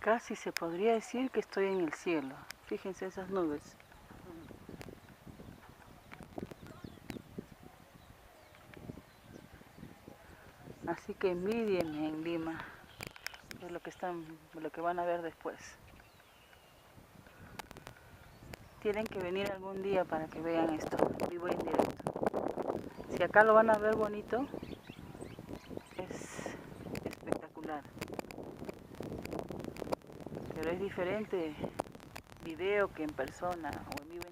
Casi se podría decir que estoy en el cielo. Fíjense esas nubes. Así que envidienme en Lima de lo que van a ver después. Tienen que venir algún día para que vean esto, vivo y en directo. Si acá lo van a ver bonito, es espectacular. Pero es diferente video que en persona o en vivo.